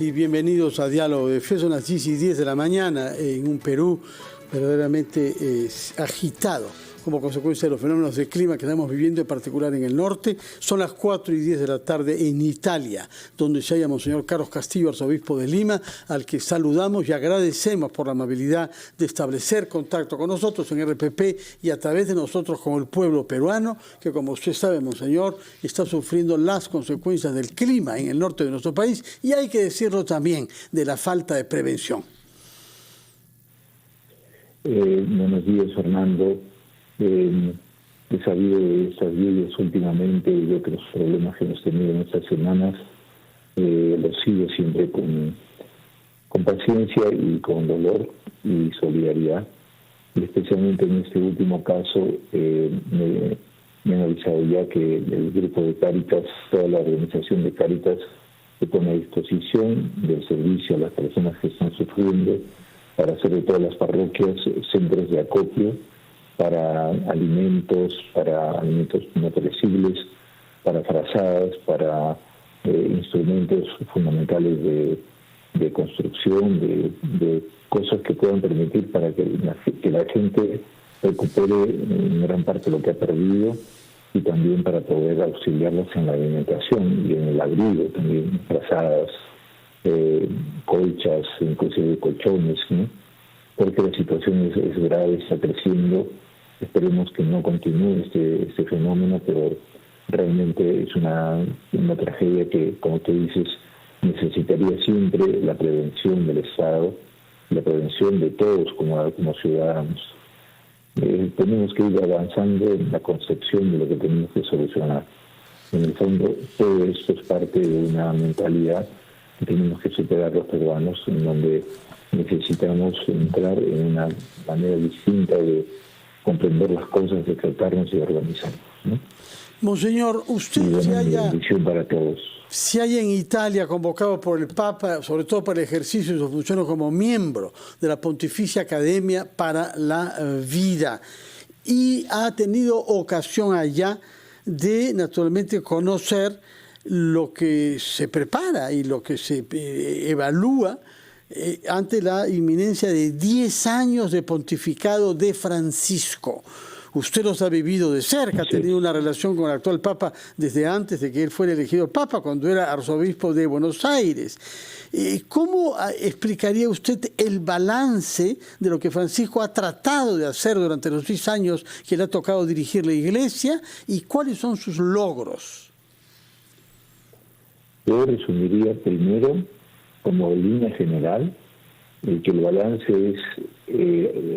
Y bienvenidos a Diálogo de Fe. Son las 10 y 10 de la mañana en un Perú verdaderamente agitado como consecuencia de los fenómenos de clima que estamos viviendo, en particular en el norte. Son las 4 y 10 de la tarde en Italia, donde se halla Monseñor Carlos Castillo, arzobispo de Lima, al que saludamos y agradecemos por la amabilidad de establecer contacto con nosotros en RPP y a través de nosotros con el pueblo peruano, que como usted sabe, Monseñor, está sufriendo las consecuencias del clima en el norte de nuestro país, y hay que decirlo también, de la falta de prevención. Buenos días, Fernando. He sabido de estas lluvias últimamente y de otros problemas que hemos tenido en estas semanas. Los sigo siempre con paciencia y con dolor y solidaridad. Y especialmente en este último caso, me han avisado ya que el grupo de Cáritas, toda la organización de Cáritas, se pone a disposición del servicio a las personas que están sufriendo para hacer de todas las parroquias centros de acopio para alimentos no perecibles, para frazadas, para instrumentos fundamentales de construcción, de cosas que puedan permitir para que la gente recupere en gran parte lo que ha perdido, y también para poder auxiliarlas en la alimentación y en el abrigo también, frazadas, colchas, inclusive colchones, ¿no? Porque la situación es grave, está creciendo. Esperemos que no continúe este fenómeno, pero realmente es una tragedia que, como tú dices, necesitaría siempre la prevención del Estado, la prevención de todos como ciudadanos. Tenemos que ir avanzando en la concepción de lo que tenemos que solucionar. En el fondo, todo esto es parte de una mentalidad que tenemos que superar los peruanos, en donde necesitamos entrar en una manera distinta de comprender las cosas, de tratarnos y de organizarnos, ¿no? Monseñor, usted se halla en Italia convocado por el Papa, sobre todo para el ejercicio de su función como miembro de la Pontificia Academia para la Vida, y ha tenido ocasión allá de, naturalmente, conocer lo que se prepara y lo que se evalúa ante la inminencia de 10 años de pontificado de Francisco. Usted los ha vivido de cerca, ha tenido una relación con el actual Papa desde antes de que él fuera elegido Papa, cuando era arzobispo de Buenos Aires. ¿Cómo explicaría usted el balance de lo que Francisco ha tratado de hacer durante los 10 años que le ha tocado dirigir la Iglesia, y cuáles son sus logros? Yo resumiría primero, como línea general, que el balance es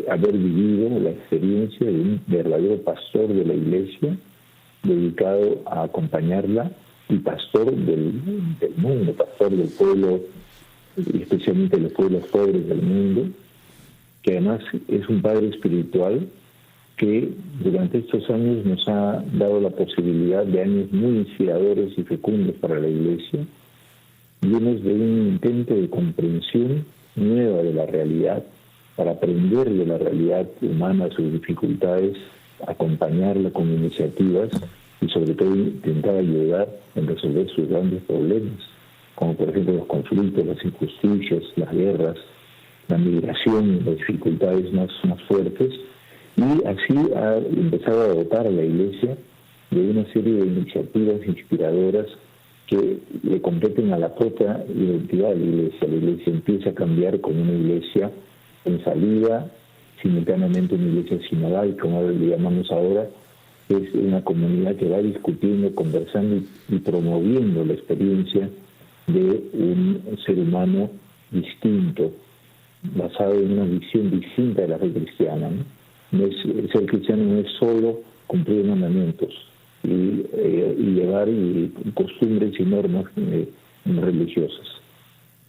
haber vivido la experiencia de un verdadero pastor de la Iglesia, dedicado a acompañarla, y pastor del mundo, pastor del pueblo, especialmente de los pueblos pobres del mundo, que además es un padre espiritual que durante estos años nos ha dado la posibilidad de años muy inspiradores y fecundos para la Iglesia, llenos de un intento de comprensión nueva de la realidad, para aprender de la realidad humana, sus dificultades, acompañarla con iniciativas y sobre todo intentar ayudar en resolver sus grandes problemas, como por ejemplo los conflictos, las injusticias, las guerras, la migración, las dificultades más fuertes, y así ha empezado a dotar a la Iglesia de una serie de iniciativas inspiradoras que le competen a la propia identidad de la Iglesia. La Iglesia empieza a cambiar con una Iglesia en salida, simultáneamente una Iglesia sinodal, como le llamamos ahora, que es una comunidad que va discutiendo, conversando y promoviendo la experiencia de un ser humano distinto, basado en una visión distinta de la fe cristiana, ¿no? Ser cristiano no es solo cumplir mandamientos y llevar costumbres y normas religiosas.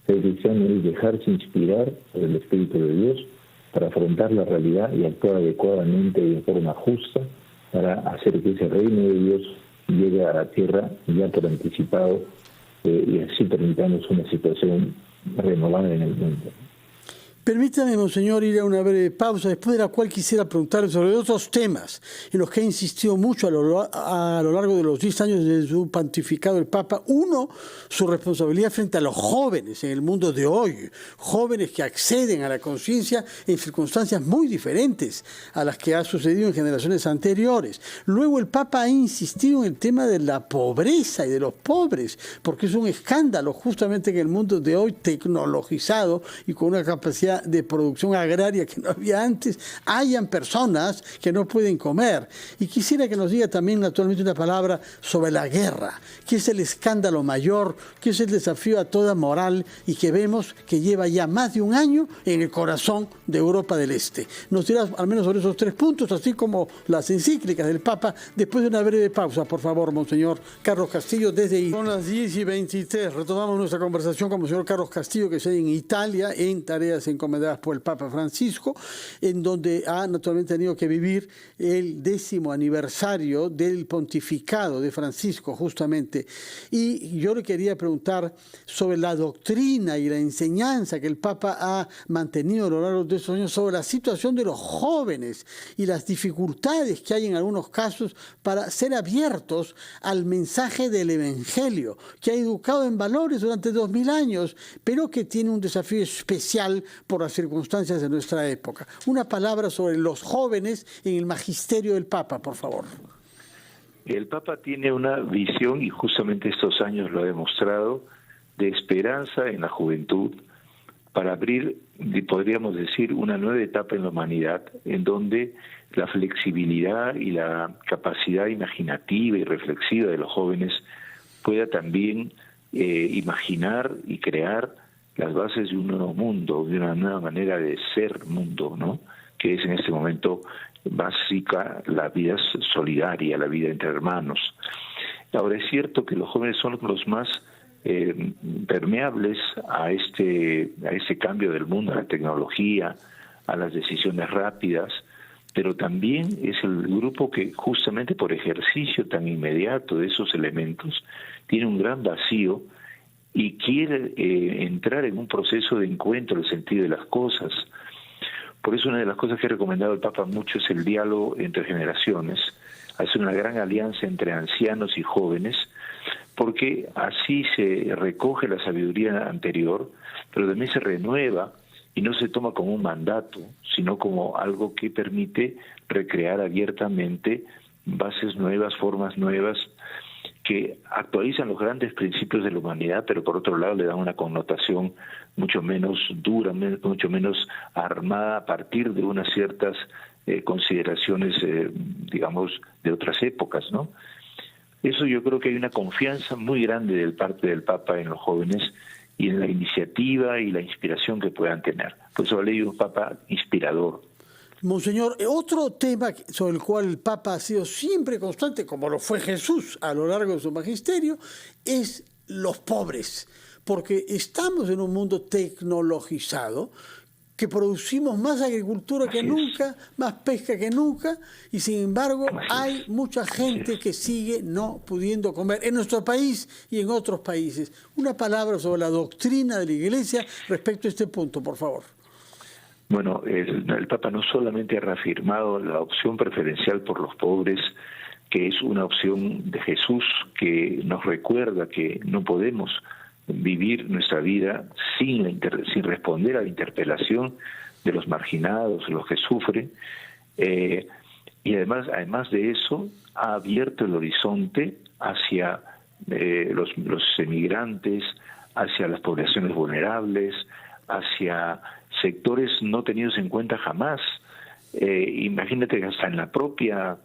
Ser cristiano es dejarse inspirar por el Espíritu de Dios para afrontar la realidad y actuar adecuadamente y de forma justa para hacer que ese reino de Dios llegue a la tierra ya por anticipado, y así permitamos una situación renovada en el mundo. Permítame, monseñor, ir a una breve pausa, después de la cual quisiera preguntarle sobre otros temas en los que ha insistido mucho a lo largo de los 10 años de su pontificado el Papa. Uno, su responsabilidad frente a los jóvenes en el mundo de hoy, jóvenes que acceden a la conciencia en circunstancias muy diferentes a las que ha sucedido en generaciones anteriores. Luego, el Papa ha insistido en el tema de la pobreza y de los pobres, porque es un escándalo justamente en el mundo de hoy tecnologizado y con una capacidad de producción agraria que no había antes, hayan personas que no pueden comer. Y quisiera que nos diga también naturalmente una palabra sobre la guerra, que es el escándalo mayor, que es el desafío a toda moral y que vemos que lleva ya más de un año en el corazón de Europa del Este. Nos dirá al menos sobre esos 3 puntos, así como las encíclicas del Papa, después de una breve pausa, por favor, monseñor Carlos Castillo, desde Italia. Son las 10:23, retomamos nuestra conversación con monseñor Carlos Castillo, que está en Italia, en tareas encomendadas por el Papa Francisco, en donde ha naturalmente tenido que vivir el 10º aniversario del pontificado de Francisco, justamente. Y yo le quería preguntar sobre la doctrina y la enseñanza que el Papa ha mantenido a lo largo de estos años sobre la situación de los jóvenes y las dificultades que hay en algunos casos para ser abiertos al mensaje del Evangelio, que ha educado en valores durante 2000 años, pero que tiene un desafío especial por las circunstancias de nuestra época. Una palabra sobre los jóvenes en el magisterio del Papa, por favor. El Papa tiene una visión, y justamente estos años lo ha demostrado, de esperanza en la juventud para abrir, podríamos decir, una nueva etapa en la humanidad, en donde la flexibilidad y la capacidad imaginativa y reflexiva de los jóvenes pueda también imaginar y crear las bases de un nuevo mundo, de una nueva manera de ser mundo, ¿no? Que es en este momento básica la vida solidaria, la vida entre hermanos. Ahora, es cierto que los jóvenes son los más permeables a este cambio del mundo, a la tecnología, a las decisiones rápidas, pero también es el grupo que justamente por ejercicio tan inmediato de esos elementos tiene un gran vacío y quiere entrar en un proceso de encuentro del sentido de las cosas. Por eso una de las cosas que ha recomendado el Papa mucho es el diálogo entre generaciones, hacer una gran alianza entre ancianos y jóvenes, porque así se recoge la sabiduría anterior, pero también se renueva y no se toma como un mandato, sino como algo que permite recrear abiertamente bases nuevas, formas nuevas, que actualizan los grandes principios de la humanidad, pero por otro lado le dan una connotación mucho menos dura, mucho menos armada a partir de unas ciertas consideraciones, digamos, de otras épocas, ¿no? Eso yo creo que hay una confianza muy grande de parte del Papa en los jóvenes y en la iniciativa y la inspiración que puedan tener. Por eso le digo un Papa inspirador. Monseñor, otro tema sobre el cual el Papa ha sido siempre constante, como lo fue Jesús a lo largo de su magisterio, es los pobres, porque estamos en un mundo tecnologizado, que producimos más agricultura que nunca, más pesca que nunca, y sin embargo hay mucha gente que sigue no pudiendo comer en nuestro país y en otros países. Una palabra sobre la doctrina de la Iglesia respecto a este punto, por favor. Bueno, el Papa no solamente ha reafirmado la opción preferencial por los pobres, que es una opción de Jesús que nos recuerda que no podemos vivir nuestra vida sin responder a la interpelación de los marginados, los que sufren, y además de eso ha abierto el horizonte hacia los emigrantes, hacia las poblaciones vulnerables, hacia sectores no tenidos en cuenta jamás. Imagínate que hasta en el propio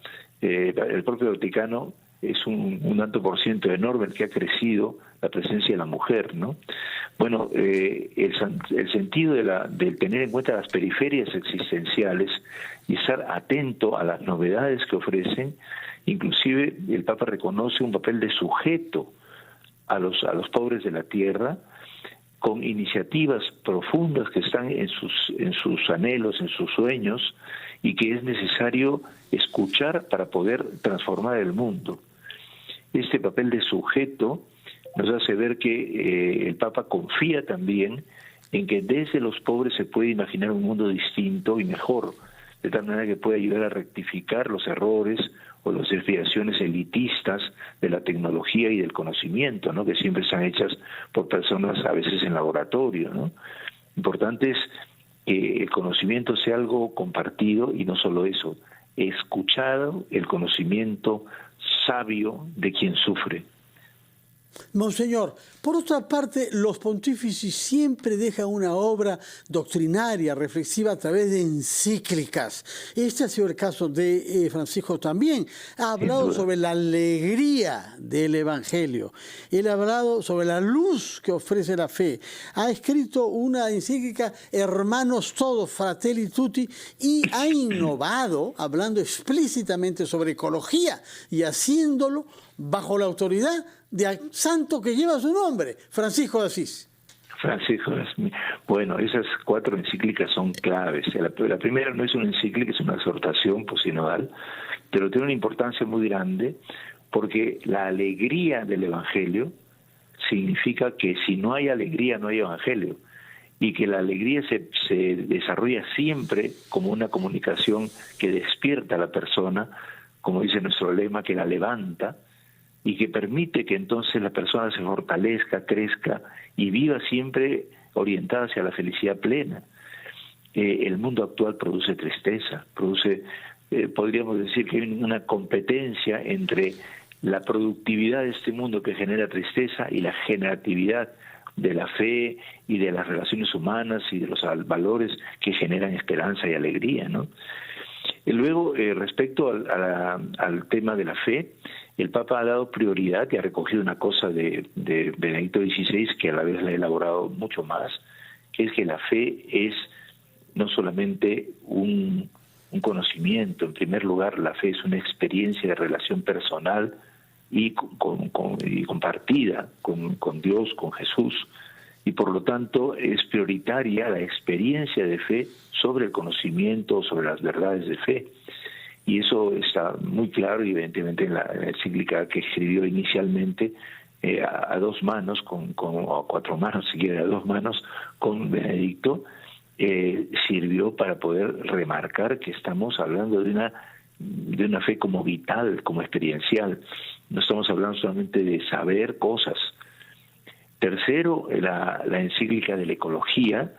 Vaticano es un alto por ciento enorme que ha crecido la presencia de la mujer, ¿no? Bueno, el sentido del tener en cuenta las periferias existenciales y estar atento a las novedades que ofrecen, inclusive el Papa reconoce un papel de sujeto a los pobres de la tierra, con iniciativas profundas que están en sus anhelos, en sus sueños, y que es necesario escuchar para poder transformar el mundo. Este papel de sujeto nos hace ver que el Papa confía también en que desde los pobres se puede imaginar un mundo distinto y mejor, de tal manera que puede ayudar a rectificar los errores o las desviaciones elitistas de la tecnología y del conocimiento, ¿no?, que siempre están hechas por personas a veces en laboratorio, ¿no? Importante es que el conocimiento sea algo compartido y no solo eso, escuchado el conocimiento sabio de quien sufre. Monseñor, por otra parte, los pontífices siempre dejan una obra doctrinaria, reflexiva a través de encíclicas. Este ha sido el caso de Francisco también. Ha hablado sobre la alegría del Evangelio. Él ha hablado sobre la luz que ofrece la fe. Ha escrito una encíclica, Hermanos Todos, Fratelli Tutti, y ha innovado, hablando explícitamente sobre ecología y haciéndolo bajo la autoridad de santo que lleva su nombre, Francisco de Asís. Francisco de Asís. Bueno, esas 4 encíclicas son claves. La primera no es una encíclica, es una exhortación posinodal, pero tiene una importancia muy grande porque la alegría del Evangelio significa que si no hay alegría no hay Evangelio, y que la alegría se desarrolla siempre como una comunicación que despierta a la persona, como dice nuestro lema, que la levanta, y que permite que entonces la persona se fortalezca, crezca y viva siempre orientada hacia la felicidad plena. El mundo actual produce tristeza, podríamos decir que hay una competencia entre la productividad de este mundo que genera tristeza y la generatividad de la fe y de las relaciones humanas y de los valores que generan esperanza y alegría, ¿no? Y luego, respecto al tema de la fe, el Papa ha dado prioridad y ha recogido una cosa de Benedicto XVI que a la vez la ha elaborado mucho más, que es que la fe es no solamente un conocimiento. En primer lugar, la fe es una experiencia de relación personal y compartida con Dios, con Jesús, y por lo tanto es prioritaria la experiencia de fe sobre el conocimiento, sobre las verdades de fe. Y eso está muy claro, evidentemente, en la encíclica que escribió inicialmente a 2 manos, o a 4 manos, si quiere, a 2 manos, con Benedicto, sirvió para poder remarcar que estamos hablando de una fe como vital, como experiencial. No estamos hablando solamente de saber cosas. Tercero, la encíclica de la ecología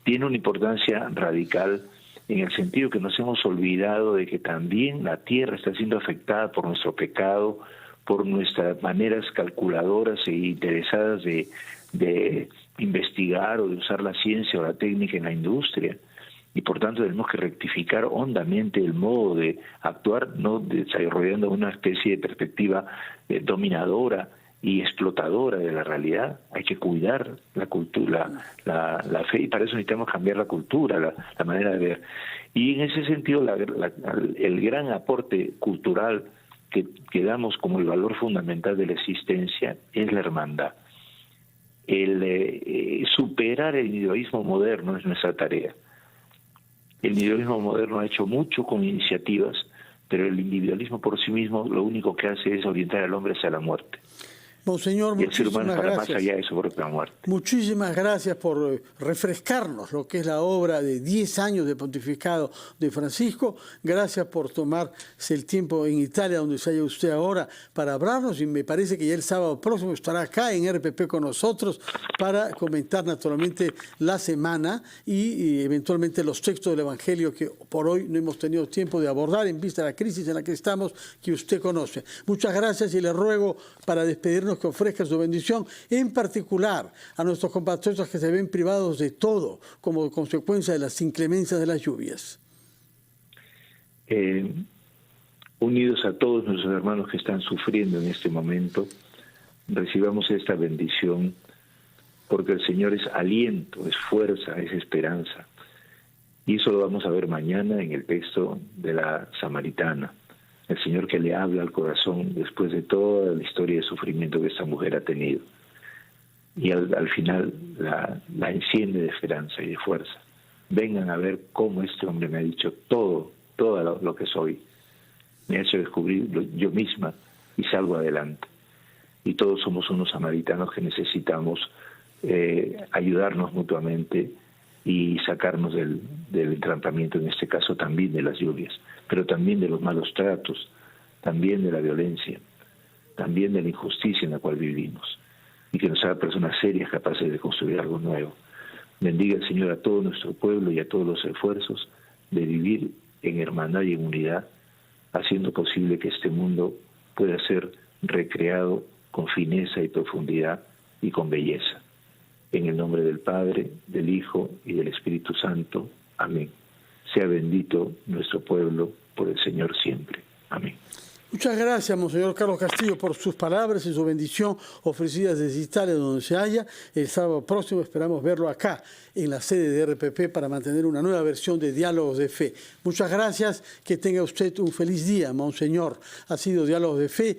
tiene una importancia radical en el sentido que nos hemos olvidado de que también la tierra está siendo afectada por nuestro pecado, por nuestras maneras calculadoras e interesadas de investigar o de usar la ciencia o la técnica en la industria. Y por tanto tenemos que rectificar hondamente el modo de actuar, no desarrollando una especie de perspectiva dominadora y explotadora de la realidad. Hay que cuidar la cultura, la fe, y para eso necesitamos cambiar la cultura, la manera de ver. Y en ese sentido, el gran aporte cultural que damos como el valor fundamental de la existencia es la hermandad. Superar el individualismo moderno es nuestra tarea. El individualismo moderno ha hecho mucho con iniciativas, pero el individualismo por sí mismo lo único que hace es orientar al hombre hacia la muerte. Monseñor, y el ser humano para gracias. Más allá de su propia muerte. Muchísimas gracias por refrescarnos lo que es la obra de 10 años de pontificado de Francisco. Gracias por tomarse el tiempo en Italia, donde se halla usted ahora, para hablarnos. Y me parece que ya el sábado próximo estará acá en RPP con nosotros para comentar naturalmente la semana y eventualmente los textos del Evangelio que por hoy no hemos tenido tiempo de abordar en vista de la crisis en la que estamos, que usted conoce. Muchas gracias y le ruego para despedirnos que ofrezca su bendición, en particular a nuestros compatriotas que se ven privados de todo como consecuencia de las inclemencias de las lluvias. Unidos a todos nuestros hermanos que están sufriendo en este momento, recibamos esta bendición, porque el Señor es aliento, es fuerza, es esperanza. Y eso lo vamos a ver mañana en el texto de la Samaritana. El Señor que le habla al corazón después de toda la historia de sufrimiento que esta mujer ha tenido. Y al final la enciende de esperanza y de fuerza. Vengan a ver cómo este hombre me ha dicho todo lo que soy. Me ha hecho descubrir yo misma y salgo adelante. Y todos somos unos samaritanos que necesitamos ayudarnos mutuamente y sacarnos del entrampamiento, en este caso también de las lluvias, pero también de los malos tratos, también de la violencia, también de la injusticia en la cual vivimos, y que nos haga personas serias capaces de construir algo nuevo. Bendiga el Señor a todo nuestro pueblo y a todos los esfuerzos de vivir en hermandad y en unidad, haciendo posible que este mundo pueda ser recreado con fineza y profundidad y con belleza. En el nombre del Padre, del Hijo y del Espíritu Santo. Amén. Sea bendito nuestro pueblo por el Señor siempre. Amén. Muchas gracias, Monseñor Carlos Castillo, por sus palabras y su bendición ofrecidas desde Italia, donde se halla. El sábado próximo esperamos verlo acá, en la sede de RPP, para mantener una nueva versión de Diálogos de Fe. Muchas gracias, que tenga usted un feliz día, Monseñor. Ha sido Diálogos de Fe,